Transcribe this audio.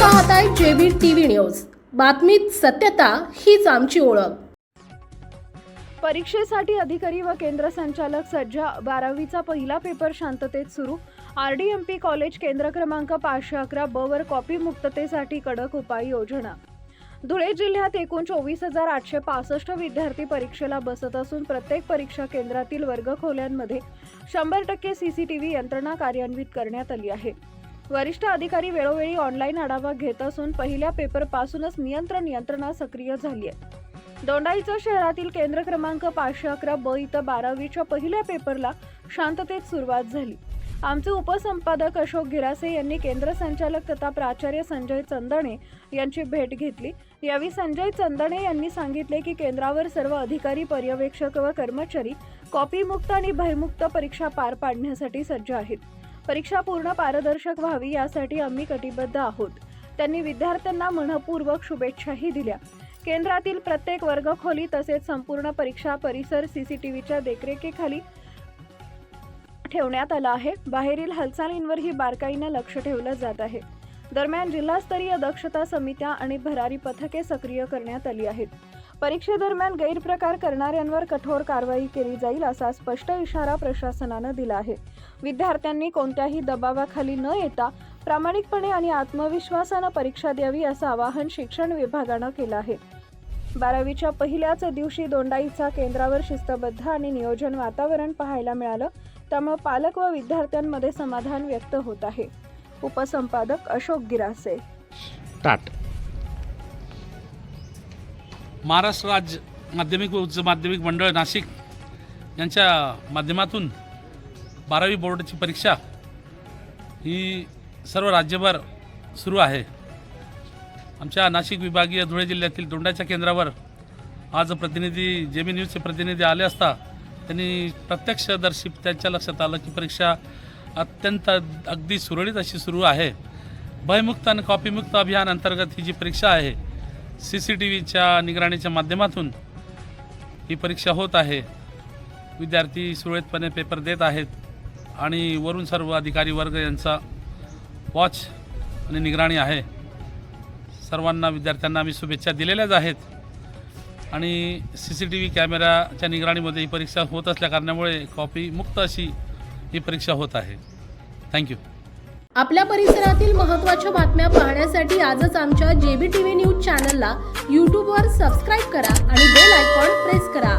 पाहताय JB TV news. बातमीत सत्यता हीच आमची ओळख। परीक्षेसाठी अधिकारी व केंद्र संचालक सज्ज। 12वीचा पहिला पेपर शांततेत सुरू। RDMP कॉलेज केंद्र क्रमांक 511 ब वर कॉपी मुक्ततेसाठी कडक उपाययोजना। धुळे जिल्ह्यात एकूण 24,865 विद्यार्थी परीक्षेला बसत असून प्रत्येक परीक्षा केंद्रातील वर्गखोल्यांमध्ये 100% CCTV यंत्रणा कार्यान्वित करण्यात आली आहे। वरिष्ठ अधिकारी वेळोवेळी ऑनलाईन आढावा घेत असून पहिल्या पेपरपासूनच नियंत्रण यंत्रणा सक्रिय झाली आहे। दोंडाईचा शहरातील केंद्र क्रमांक 511 ब इथं 12वीच्या पहिल्या पेपरला शांततेत सुरुवात झाली। आमचे उपसंपादक अशोक गिरासे यांनी केंद्र संचालक तथा प्राचार्य संजय चंदणे यांची भेट घेतली। यावेळी संजय चंदणे यांनी सांगितले की केंद्रावर सर्व अधिकारी, पर्यवेक्षक व कर्मचारी कॉपीमुक्त आणि भयमुक्त परीक्षा पार पाडण्यासाठी सज्ज आहेत। परीक्षा पूर्ण पारदर्शक व्हावी यासाठी आम्ही कटिबद्ध आहोत। त्यांनी विद्यार्थ्यांना मनपूर्वक शुभेच्छाही दिल्या। केंद्रातील प्रत्येक वर्गखोली तसेच संपूर्ण परीक्षा परिसर CCTVच्या देखरेखीखाली ठेवण्यात आला आहे। बाहेरील हालचालींवरही बारकाईने लक्ष ठेवलं जात आहे। दरम्यान जिल्हास्तरीय दक्षता समित्या आणि भरारी पथके सक्रिय करण्यात आली आहेत। परीक्षेदरम्यान गैरप्रकार करणाऱ्यांवर कठोर कारवाई केली जाईल असा स्पष्ट इशारा प्रशासनानं दिला आहे। विद्यार्थ्यांनी कोणत्याही दबावाखाली न येता प्रामाणिकपणे आणि आत्मविश्वासानं परीक्षा द्यावी असं आवाहन शिक्षण विभागानं केलं आहे। 12वीच्या पहिल्याच दिवशी दोंडाईचा केंद्रावर शिस्तबद्ध आणि नियोजन वातावरण पाहायला मिळालं, त्यामुळे पालक व विद्यार्थ्यांमध्ये समाधान व्यक्त होत आहे। उपसंपादक अशोक गिरासे। महाराष्ट्र राज्य माध्यमिक व उच्च माध्यमिक मंडळ नाशिक यांच्या माध्यमातून 12वी बोर्डाची परीक्षा ही सर्व राज्यभर सुरू आहे। आमच्या नाशिक विभागीय धुळे जिल्ह्यातील दोंडाच्या केंद्रावर आज प्रतिनिधी जेबी न्यूजचे प्रतिनिधी आले असता त्यांनी प्रत्यक्षदर्शी त्यांच्या लक्षात आलं की परीक्षा अत्यंत अगदी सुरळीत अशी सुरू आहे। भयमुक्त आणि कॉपीमुक्त अभियान अंतर्गत ही जी परीक्षा आहे CCTVच्या निगराणीच्या माध्यमातून ही परीक्षा होत आहे। विद्यार्थी सुरळीतपणे पेपर देत आहेत आणि वरून सर्व अधिकारी वर्ग यांचा वॉच आणि निगराणी आहे। सर्वांना विद्यार्थ्यांना आम्ही शुभेच्छा दिलेल्याच आहेत आणि CCTV कॅमेराच्या निगराणीमध्ये ही परीक्षा होत असल्या कारणामुळे कॉपी मुक्त अशी ही परीक्षा होत आहे। थँक्यू। आपल्या परिसरातील महत्त्वाच्या बातम्या पाहण्यासाठी आजच आमच्या जेबी टीव्ही न्यूज चॅनलला YouTube वर सबस्क्राईब करा आणि बेल आयकॉन प्रेस करा।